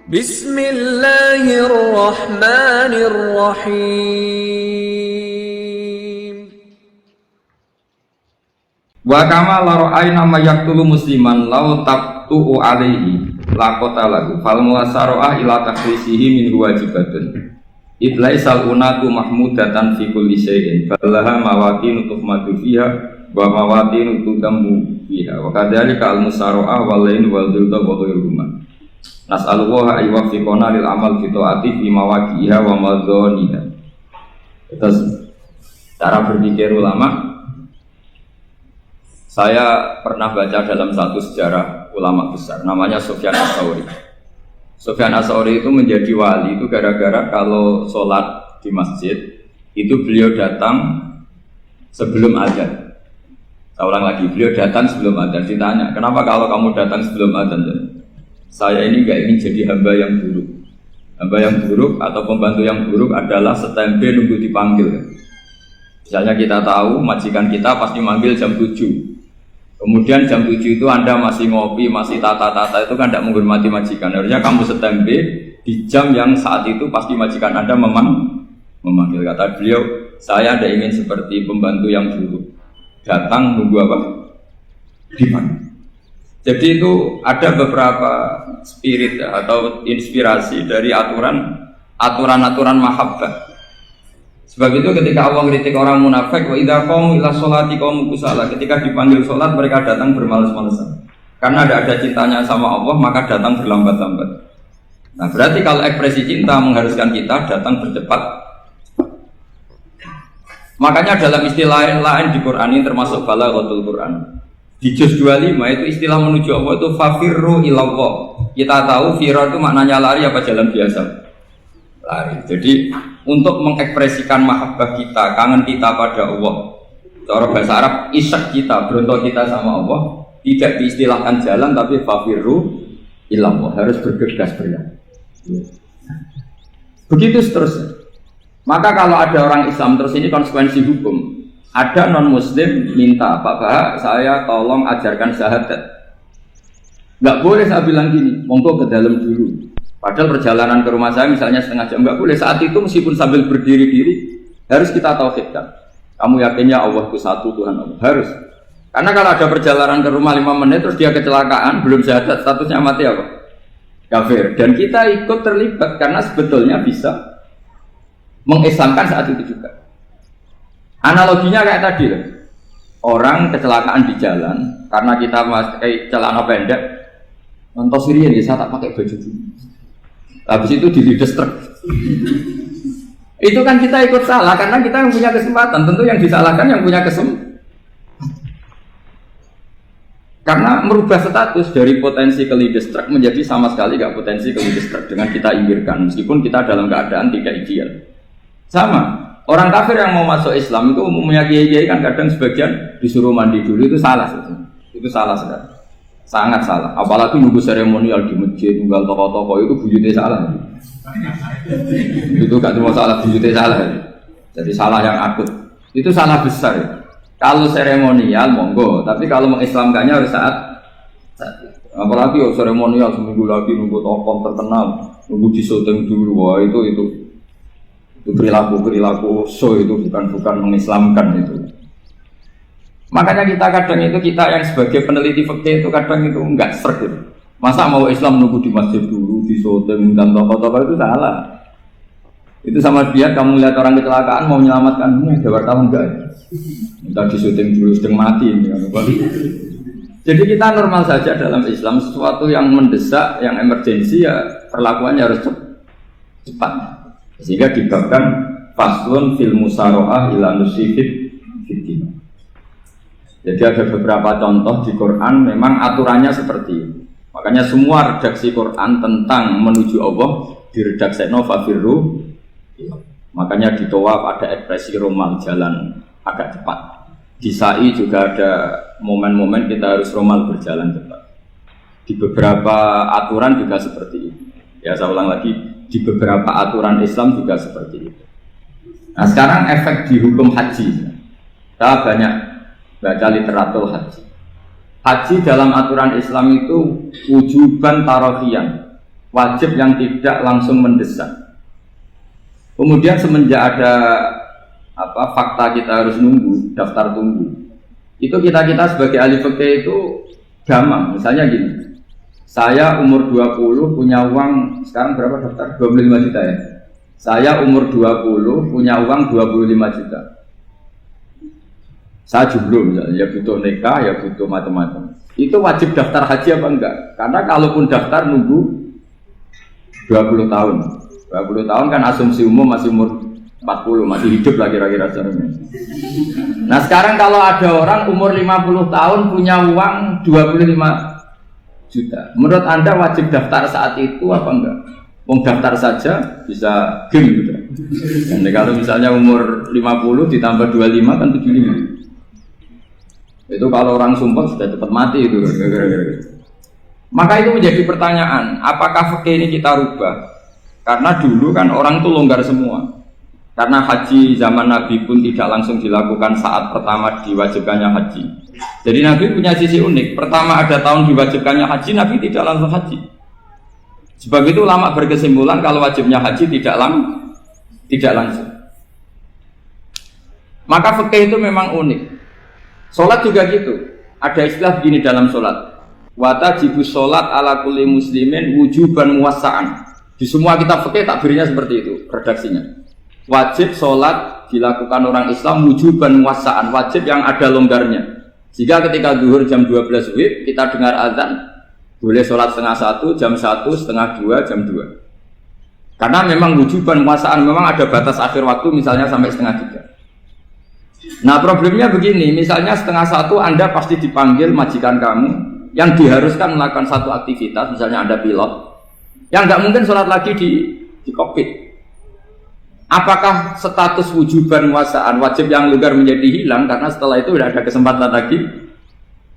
Bismillahirrahmanirrahim. Wa kama laro'aina mayaktulu musliman law taqtu'u alaihi laqatalahu fal mulassaro'ah ila takrisihi min wajibatun idlaisal unatu mahmudatan fi kulli syai'in falaha mawaqinu tuhmatu fiha wa mawaqinu tudamu fiha wa kadzalika al mussaro'ah wal lain wal dhulta wa ghairuhuma nas'alullaha aywafiqona lil amal fi ta'ati fi mawaqi'iha wa madhaniha. Terus cara berpikir ulama, saya pernah baca dalam satu sejarah ulama besar namanya Sufyan Ats-Tsauri. Sufyan Ats-Tsauri itu menjadi wali itu gara-gara kalau sholat di masjid itu beliau datang sebelum azan. Saya ulang lagi, beliau datang sebelum azan. Ditanya, kenapa kalau kamu datang sebelum azan? Saya ini enggak ingin jadi hamba yang buruk. Hamba yang buruk atau pembantu yang buruk adalah setempe nunggu dipanggil. Misalnya kita tahu majikan kita pasti manggil jam 7. Kemudian jam 7 itu Anda masih ngopi, masih tata-tata, itu kan tidak menghormati majikan. Harusnya kamu setempe di jam yang saat itu pasti majikan Anda memanggil. Kata beliau, saya tidak ingin seperti pembantu yang buruk. Datang nunggu apa? Dipanggil. Jadi itu ada beberapa spirit atau inspirasi dari aturan-aturan mahabbah. Sebab itu ketika Allah kritik orang munafik, wa idza qamu ila sholati qamu kusala, ketika dipanggil sholat mereka datang bermalas-malasan. Karena ada cintanya sama Allah, maka datang berlambat-lambat. Nah, berarti kalau ekspresi cinta mengharuskan kita datang bercepat. Makanya dalam istilah lain di Quran ini termasuk balaghatul Quran. Di juz 25 itu istilah menuju Allah itu fafirru ilallah. Kita tahu firar itu maknanya lari apa jalan biasa? Lari. Jadi untuk mengekspresikan mahabbah kita, kangen kita pada Allah, cara bahasa Arab isyak kita, berontok kita sama Allah, tidak diistilahkan jalan tapi fafirru ilallah, harus bergegas berlari. Begitu seterusnya. Maka kalau ada orang Islam terus ini konsekuensi hukum. Ada non-muslim minta, Pak Bah, saya tolong ajarkan syahadat. Nggak boleh saya bilang gini, monggo ke dalam dulu. Padahal perjalanan ke rumah saya misalnya setengah jam, nggak boleh. Saat itu meskipun sambil berdiri-diri, harus kita tauhidkan. Kamu yakinnya Allah itu satu, Tuhan Allah. Harus. Karena kalau ada perjalanan ke rumah 5 menit, terus dia kecelakaan, belum syahadat, statusnya mati apa? Kafir. Dan kita ikut terlibat, karena sebetulnya bisa mengislamkan saat itu juga. Analoginya kayak tadi loh. Orang kecelakaan di jalan karena kita pakai celana pendek. Nonton Sirian ya, saya tak pakai baju dulu. Habis itu dilides truk. Itu kan kita ikut salah karena kita yang punya kesempatan. Tentu yang disalahkan yang punya kesempatan. Karena merubah status dari potensi kelides truk menjadi sama sekali gak potensi kelides truk dengan kita inggirkan meskipun kita dalam keadaan tidak ideal. Sama. Orang kafir yang mau masuk Islam itu umumnya kiai-kiai kan kadang sebagian disuruh mandi dulu, itu salah itu salah sekali, sangat salah. Apalagi nunggu seremonial di masjid, nunggal toko-toko itu bujutnya salah. Itu gak cuma salah, bujutnya salah. Jadi salah yang akut, itu salah besar ya. Kalau seremonial monggo, tapi kalau mengislamkannya harus saat apalagi seremonial seminggu lagi nunggu tokoh terkenal, nunggu di syuting dulu, wah itu perilaku so itu bukan mengislamkan itu. Makanya kita yang sebagai peneliti fikih itu kadang itu enggak serg gitu. Masa mau Islam nunggu di masjid dulu, di syuting dan tokoh-tokoh itu salah. Itu sama dia kamu lihat orang kecelakaan mau menyelamatkan, ini ada wartawan enggak? Minta di syuting dulu sedang mati ini. Jadi kita normal saja dalam Islam, sesuatu yang mendesak, yang emergensi ya perlakuannya harus cepat. Sehingga dibabkan faslun fil musaro'ah ila nusifid fiddin. Jadi ada beberapa contoh di Quran memang aturannya seperti ini. Makanya semua redaksi Quran tentang menuju Allah diredaksekno fafirru. Makanya di Tawaf ada ekspresi romal, jalan agak cepat. Di Sa'i juga ada momen-momen kita harus romal, berjalan cepat. Di beberapa aturan juga seperti ini. Ya saya ulang lagi, di beberapa aturan Islam juga seperti itu. Nah sekarang efek di hukum haji. Saya banyak baca literatur haji. Haji dalam aturan Islam itu wujuban tarofian. wajib yang tidak langsung mendesak. Kemudian semenjak ada fakta kita harus nunggu, daftar tunggu. Itu kita sebagai ahli fikih itu gampang. Misalnya gini. Saya umur 20 punya uang sekarang berapa daftar? 25 juta ya. Saya umur 20 punya uang 25 juta. Saya jomblo misalnya, ya butuh nikah, ya butuh macam-macam. Itu wajib daftar haji apa enggak? Karena kalaupun daftar nunggu 20 tahun. 20 tahun kan asumsi umum masih umur 40, masih hidup lah kira-kira caranya. Nah sekarang kalau ada orang umur 50 tahun punya uang 25 juta, menurut Anda wajib daftar saat itu apa enggak? Mau daftar saja bisa game gitu. Dan kalau misalnya umur 50 ditambah 25 kan 75. Itu kalau orang sumpah sudah cepat mati itu. Maka itu menjadi pertanyaan, apakah fikih ini kita rubah? Karena dulu kan orang itu longgar semua. Karena haji zaman Nabi pun tidak langsung dilakukan saat pertama diwajibkannya haji. Jadi Nabi punya sisi unik. Pertama ada tahun diwajibkannya haji, Nabi tidak langsung haji. Sebab itu ulama berkesimpulan kalau wajibnya haji tidak langsung. Maka fikih itu memang unik. Sholat juga gitu. Ada istilah begini dalam sholat. Watajibus sholat ala kulli muslimin wujuban muwassa'an. Di semua kitab fikih takbirnya seperti itu redaksinya. Wajib sholat dilakukan orang Islam wujuban muwassa'an, wajib yang ada longgarnya. Jika ketika zuhur jam 12 WIB kita dengar azan, boleh sholat setengah 1, jam 1, setengah 2, jam 2. Karena memang wujuban muwassa'an, memang ada batas akhir waktu misalnya sampai setengah 3. Nah problemnya begini, misalnya setengah 1 Anda pasti dipanggil majikan kamu yang diharuskan melakukan satu aktivitas, misalnya Anda pilot, yang nggak mungkin sholat lagi di kokpit. Apakah status wujuban muwassa'an wajib yang longgar menjadi hilang karena setelah itu tidak ada kesempatan lagi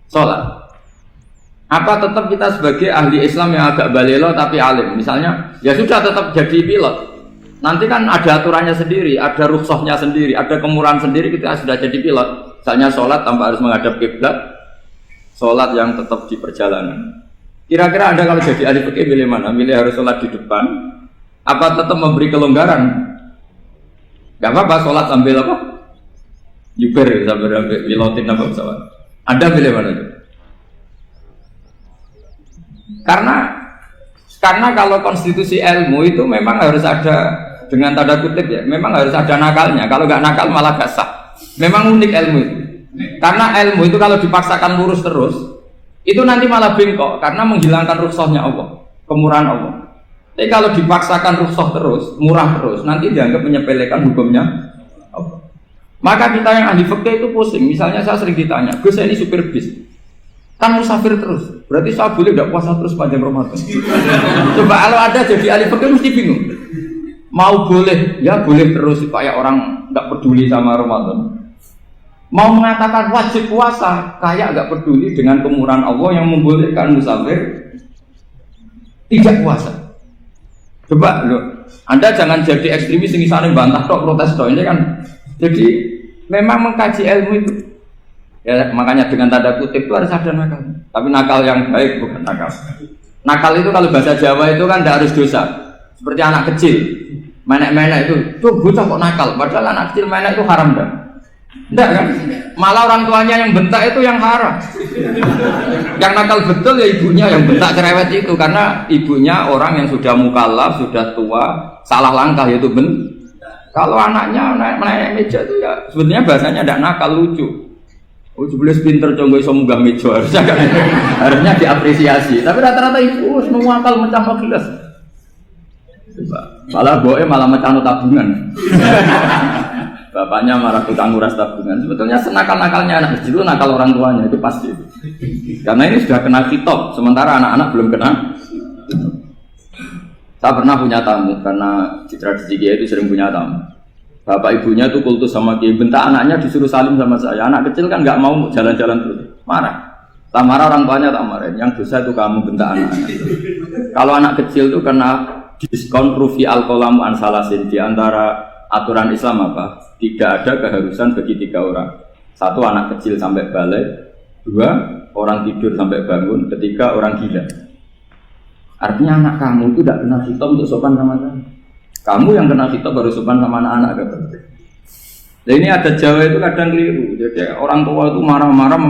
sholat? Apa tetap kita sebagai ahli Islam yang agak balelo tapi alim, misalnya ya sudah tetap jadi pilot, nanti kan ada aturannya sendiri, ada rukhsahnya sendiri, ada kemurahan sendiri kita sudah jadi pilot. Misalnya sholat tanpa harus menghadap kiblat, sholat yang tetap di perjalanan. Kira-kira Anda kalau jadi ahli fikih milih mana? Milih harus sholat di depan, apa tetap memberi kelonggaran? Gak apa-apa sholat sambil apa? Yuber sambil pilotin apa pesawat. Anda pilih mana itu? Karena kalau konstitusi ilmu itu memang harus ada, dengan tanda kutip ya, memang harus ada nakalnya. Kalau nggak nakal malah gak sah. Memang unik ilmu itu. Karena ilmu itu kalau dipaksakan lurus terus, itu nanti malah bengkok karena menghilangkan rukhsahnya Allah, kemurahan Allah. Tapi kalau dipaksakan rukhsah terus, murah terus, nanti dianggap menyepelekan hukumnya Allah. Maka kita yang ahli fikih itu pusing. Misalnya saya sering ditanya, Gus saya ini supir bis, kan musafir terus, berarti saya boleh tidak puasa terus panjang Ramadan? Coba kalau ada jadi ahli fikih mesti bingung. Mau boleh, ya boleh terus supaya orang nggak peduli sama Ramadan. Mau mengatakan wajib puasa, kayak nggak peduli dengan kemurahan Allah yang membolehkan musafir tidak puasa. Coba loh, Anda jangan jadi ekstremis yang misalnya bantah tok, protes tok, ini kan. Jadi memang mengkaji ilmu itu, ya makanya dengan tanda kutip itu harus ada nakal. Tapi nakal yang baik bukan nakal. Nakal itu kalau bahasa Jawa itu kan tidak harus dosa. Seperti anak kecil, menek-menek itu, tuh bocah kok nakal. Padahal anak kecil menek itu haram dah. Enggak kan? Malah orang tuanya yang bentak itu yang haram. Yang nakal betul ya ibunya yang bentak cerewet itu, karena ibunya orang yang sudah mukallaf, sudah tua, salah langkah yaitu Kalau anaknya naik meja itu ya sebetulnya bahasanya tidak nakal, lucu. Oh jelas pinter conggo iso munggah meja, harusnya diapresiasi. Tapi rata-rata ibu semua akal mencang gelas. Malah boe malah mecano tabungan. Bapaknya marah tukang nguras tabungan. Sebetulnya senakal-nakalnya anak kecil itu nakal orang tuanya, itu pasti. Karena ini sudah kena kitab, sementara anak-anak belum kena. Saya pernah punya tamu, karena di tradisi Kiai itu sering punya tamu. Bapak ibunya itu kultus sama Kiai, bentak anaknya disuruh salim sama saya. Anak kecil kan nggak mau jalan-jalan terus, marah. Tak marah orang tuanya tak marahin. Yang dosa itu kamu bentak anak-anak. Kalau anak kecil itu kena diskon rufi al-qalamu an salasin. Di antara aturan Islam apa? Tidak ada keharusan bagi 3 orang. 1 anak kecil sampai balik, 2 orang tidur sampai bangun, 3 orang gila. Artinya anak kamu itu tidak kenal khitab untuk sopan sama kamu. Kamu yang kenal khitab baru sopan sama anak-anak agak penting. Nah ini ada Jawa itu kadang keliru. Jadi orang tua itu marah-marah